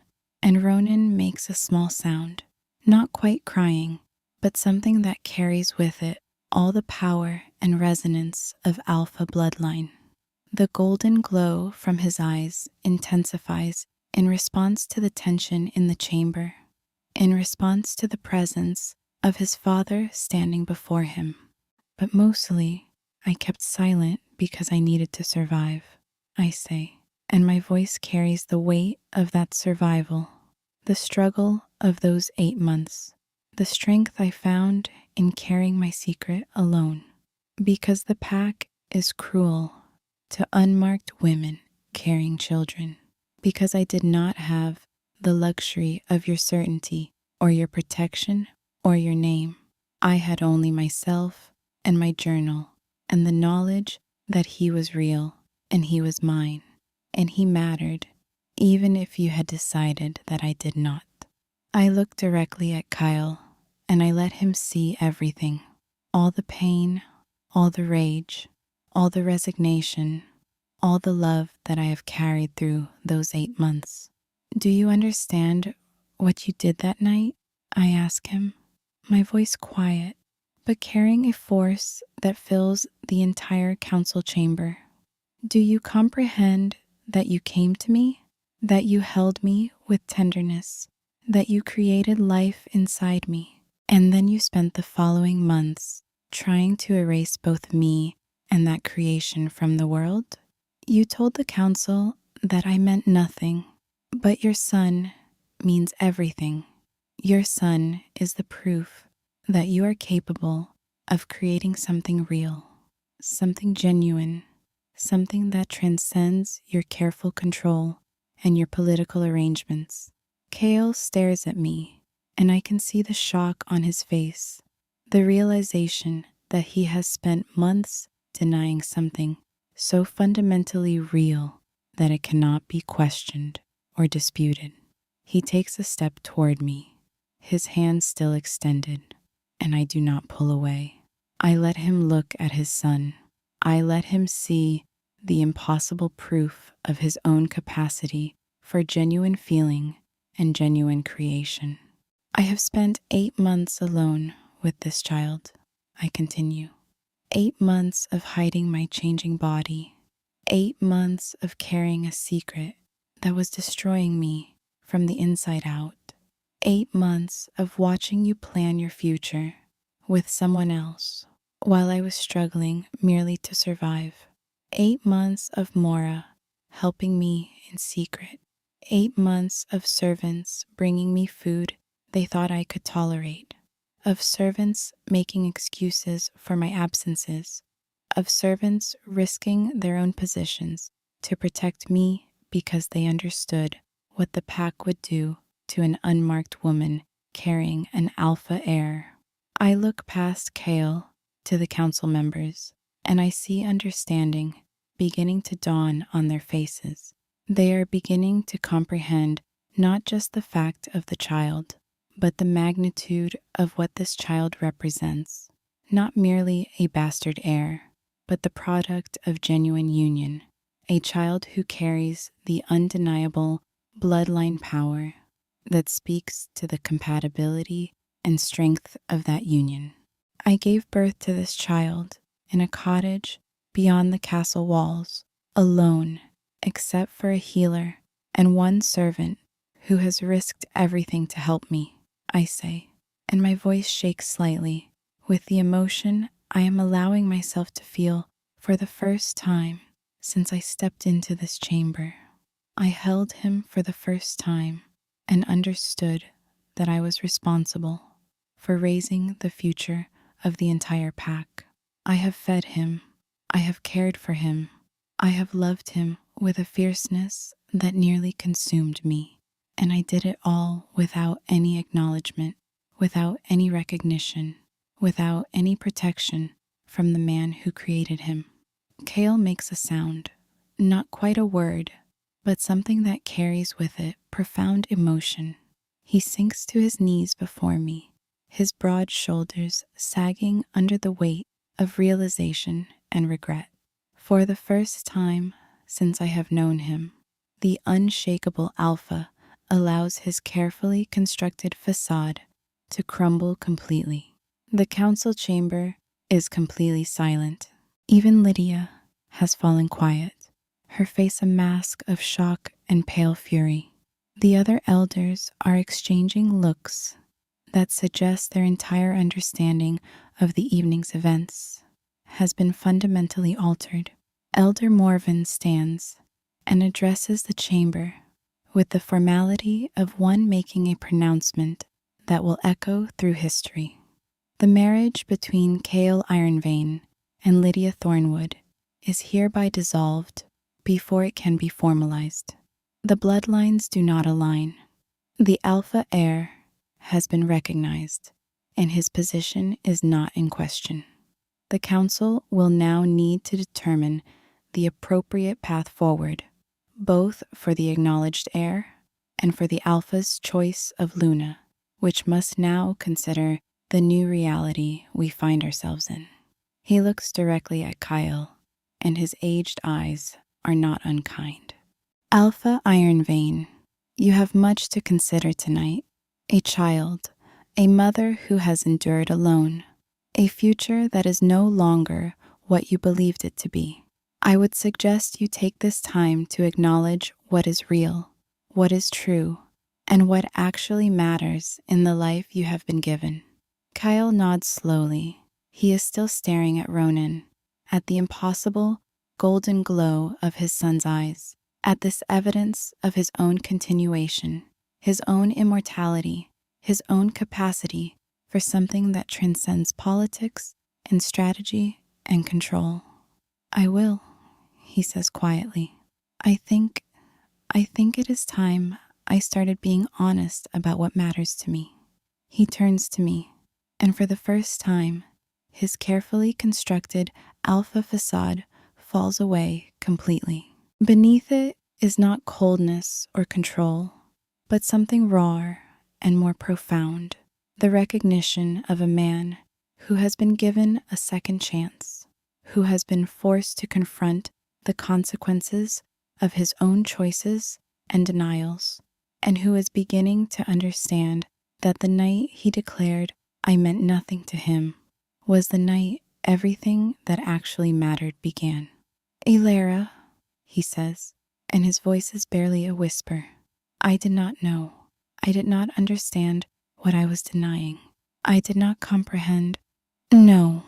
and Ronan makes a small sound, not quite crying, but something that carries with it all the power and resonance of Alpha bloodline. The golden glow from his eyes intensifies in response to the tension in the chamber, in response to the presence of his father standing before him. But mostly, I kept silent because I needed to survive, I say, and my voice carries the weight of that survival. The struggle of those 8 months. The strength I found in carrying my secret alone. Because the pack is cruel to unmarked women carrying children. Because I did not have the luxury of your certainty or your protection or your name. I had only myself and my journal and the knowledge that he was real and he was mine and he mattered, even if you had decided that I did not. I looked directly at Kyle and I let him see everything, all the pain, all the rage, all the resignation, all the love that I have carried through those 8 months. Do you understand what you did that night? I ask him, my voice quiet, but carrying a force that fills the entire council chamber. Do you comprehend that you came to me, that you held me with tenderness, that you created life inside me, and then you spent the following months trying to erase both me and that creation from the world? You told the council that I meant nothing, but your son means everything. Your son is the proof that you are capable of creating something real, something genuine, something that transcends your careful control and your political arrangements. Kale stares at me, and I can see the shock on his face, the realization that he has spent months denying something so fundamentally real that it cannot be questioned or disputed. He takes a step toward me, his hand still extended, and I do not pull away. I let him look at his son. I let him see the impossible proof of his own capacity for genuine feeling and genuine creation. I have spent 8 months alone with this child, I continue. 8 months of hiding my changing body. 8 months of carrying a secret that was destroying me from the inside out. 8 months of watching you plan your future with someone else while I was struggling merely to survive. 8 months of Mora helping me in secret. 8 months of servants bringing me food they thought I could tolerate. Of servants making excuses for my absences. Of servants risking their own positions to protect me because they understood what the pack would do to an unmarked woman carrying an alpha heir. I look past Kale to the council members, and I see understanding beginning to dawn on their faces. They are beginning to comprehend not just the fact of the child, but the magnitude of what this child represents. Not merely a bastard heir, but the product of genuine union, a child who carries the undeniable bloodline power that speaks to the compatibility and strength of that union. I gave birth to this child in a cottage beyond the castle walls, alone, except for a healer and one servant who has risked everything to help me, I say, and my voice shakes slightly with the emotion I am allowing myself to feel for the first time since I stepped into this chamber. I held him for the first time and understood that I was responsible for raising the future of the entire pack. I have fed him. I have cared for him. I have loved him with a fierceness that nearly consumed me. And I did it all without any acknowledgement, without any recognition, without any protection from the man who created him. Kale makes a sound, not quite a word, but something that carries with it profound emotion. He sinks to his knees before me, his broad shoulders sagging under the weight of realization and regret. For the first time since I have known him, the unshakable alpha allows his carefully constructed facade to crumble completely. The council chamber is completely silent. Even Lydia has fallen quiet, her face a mask of shock and pale fury. The other elders are exchanging looks that suggest their entire understanding of the evening's events has been fundamentally altered. Elder Morven stands and addresses the chamber, with the formality of one making a pronouncement that will echo through history. The marriage between Cale Ironvein and Lydia Thornwood is hereby dissolved before it can be formalized. The bloodlines do not align. The alpha heir has been recognized, and his position is not in question. The council will now need to determine the appropriate path forward, both for the acknowledged heir and for the alpha's choice of Luna, which must now consider the new reality we find ourselves in. He looks directly at Kyle, and his aged eyes are not unkind. Alpha Ironvein, you have much to consider tonight. A child, a mother who has endured alone, a future that is no longer what you believed it to be. I would suggest you take this time to acknowledge what is real, what is true, and what actually matters in the life you have been given. Kyle nods slowly. He is still staring at Ronan, at the impossible golden glow of his son's eyes, at this evidence of his own continuation, his own immortality, his own capacity for something that transcends politics and strategy and control. I will, he says quietly. I think it is time I started being honest about what matters to me. He turns to me, and for the first time, his carefully constructed alpha facade falls away completely. Beneath it is not coldness or control, but something rawer and more profound, the recognition of a man who has been given a second chance, who has been forced to confront the consequences of his own choices and denials, and who is beginning to understand that the night he declared I meant nothing to him was the night everything that actually mattered began. Elara, he says, and his voice is barely a whisper. I did not know. I did not understand what I was denying. I did not comprehend. No,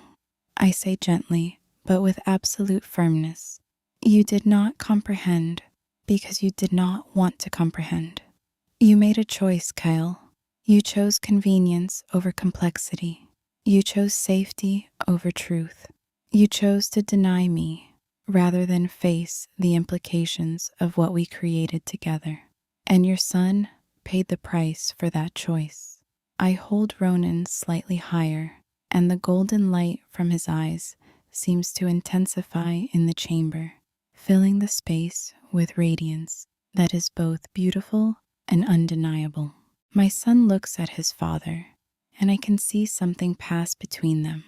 I say gently, but with absolute firmness. You did not comprehend because you did not want to comprehend. You made a choice, Kyle. You chose convenience over complexity. You chose safety over truth. You chose to deny me rather than face the implications of what we created together. And your son paid the price for that choice. I hold Ronan slightly higher, and the golden light from his eyes seems to intensify in the chamber, filling the space with radiance that is both beautiful and undeniable. My son looks at his father, and I can see something pass between them,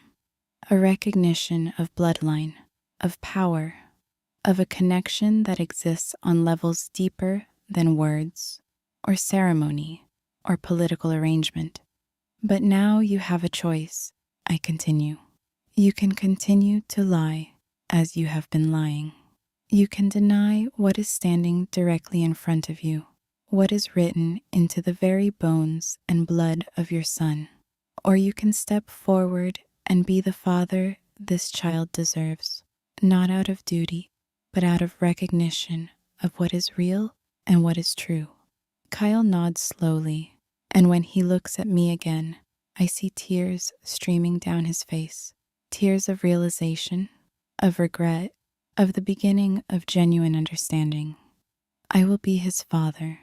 a recognition of bloodline, of power, of a connection that exists on levels deeper than words, or ceremony, or political arrangement. But now you have a choice, I continue. You can continue to lie as you have been lying. You can deny what is standing directly in front of you, what is written into the very bones and blood of your son. Or you can step forward and be the father this child deserves, not out of duty, but out of recognition of what is real and what is true. Kyle nods slowly, and when he looks at me again, I see tears streaming down his face, tears of realization, of regret, of the beginning of genuine understanding. I will be his father,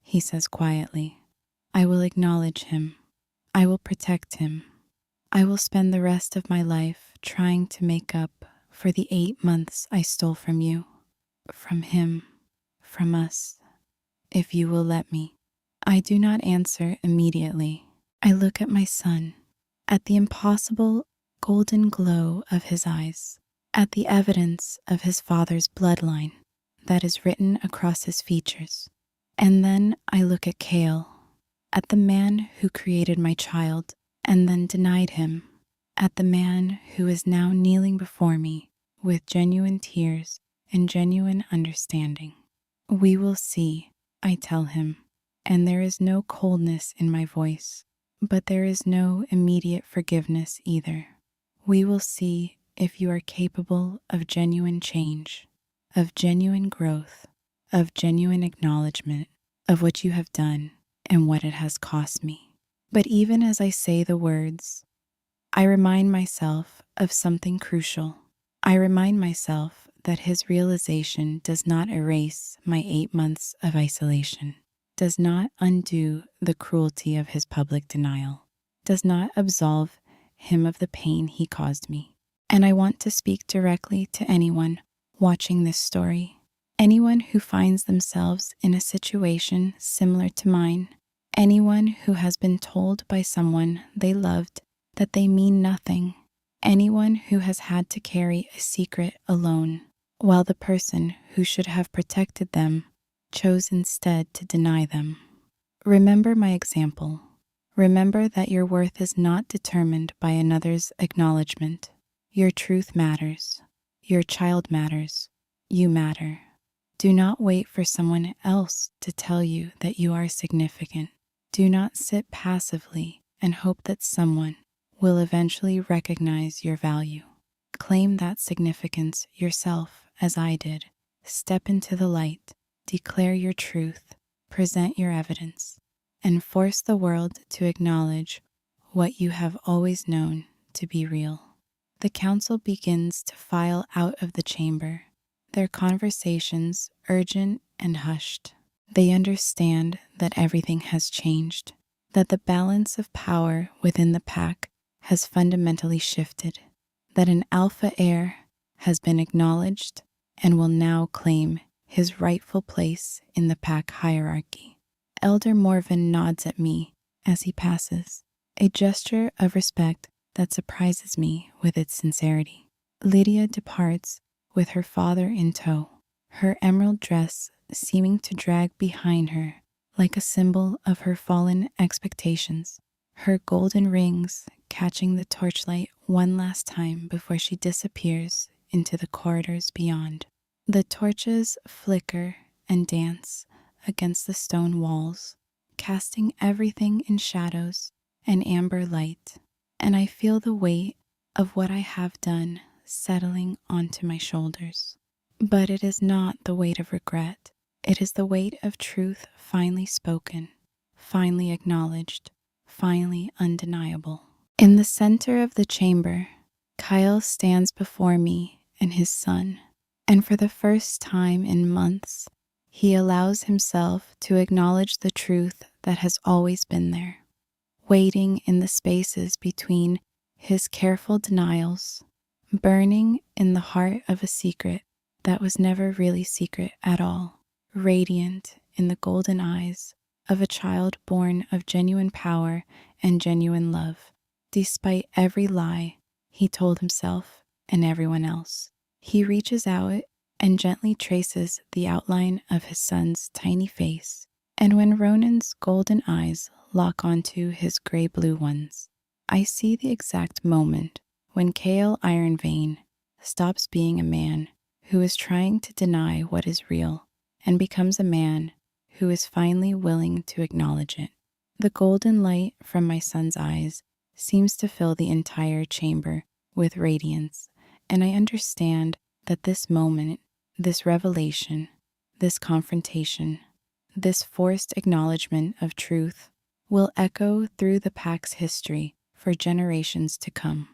he says quietly. I will acknowledge him. I will protect him. I will spend the rest of my life trying to make up for the 8 months I stole from you, from him, from us, if you will let me. I do not answer immediately. I look at my son, at the impossible golden glow of his eyes, at the evidence of his father's bloodline that is written across his features. And then I look at Cale, at the man who created my child and then denied him, at the man who is now kneeling before me with genuine tears and genuine understanding. We will see, I tell him, and there is no coldness in my voice, but there is no immediate forgiveness either. We will see if you are capable of genuine change, of genuine growth, of genuine acknowledgement. of what you have done and what it has cost me. But even as I say the words, I remind myself of something crucial. I remind myself that his realization does not erase my 8 months of isolation, does not undo the cruelty of his public denial, does not absolve him of the pain he caused me. And I want to speak directly to anyone watching this story, anyone who finds themselves in a situation similar to mine, anyone who has been told by someone they loved that they mean nothing, anyone who has had to carry a secret alone, while the person who should have protected them chose instead to deny them. Remember my example. Remember that your worth is not determined by another's acknowledgement. Your truth matters. Your child matters. You matter. Do not wait for someone else to tell you that you are significant. Do not sit passively and hope that someone will eventually recognize your value. Claim that significance yourself, as I did. Step into the light, declare your truth, present your evidence, and force the world to acknowledge what you have always known to be real. The council begins to file out of the chamber, their conversations urgent and hushed. They understand that everything has changed, that the balance of power within the pack has fundamentally shifted, that an alpha heir has been acknowledged and will now claim his rightful place in the pack hierarchy. Elder Morven nods at me as he passes, a gesture of respect that surprises me with its sincerity. Lydia departs with her father in tow, her emerald dress seeming to drag behind her like a symbol of her fallen expectations, her golden rings catching the torchlight one last time before she disappears into the corridors beyond. The torches flicker and dance against the stone walls, casting everything in shadows and amber light, and I feel the weight of what I have done settling onto my shoulders. But it is not the weight of regret. It is the weight of truth finally spoken, finally acknowledged, finally undeniable. In the center of the chamber, Kyle stands before me and his son, and for the first time in months, he allows himself to acknowledge the truth that has always been there, waiting in the spaces between his careful denials, burning in the heart of a secret that was never really secret at all, radiant in the golden eyes of a child born of genuine power and genuine love, despite every lie he told himself and everyone else. He reaches out and gently traces the outline of his son's tiny face, and when Ronan's golden eyes lock onto his gray-blue ones, I see the exact moment when Kale Ironvein stops being a man who is trying to deny what is real and becomes a man who is finally willing to acknowledge it. The golden light from my son's eyes seems to fill the entire chamber with radiance, and I understand that this moment, this revelation, this confrontation, this forced acknowledgement of truth will echo through the pack's history for generations to come.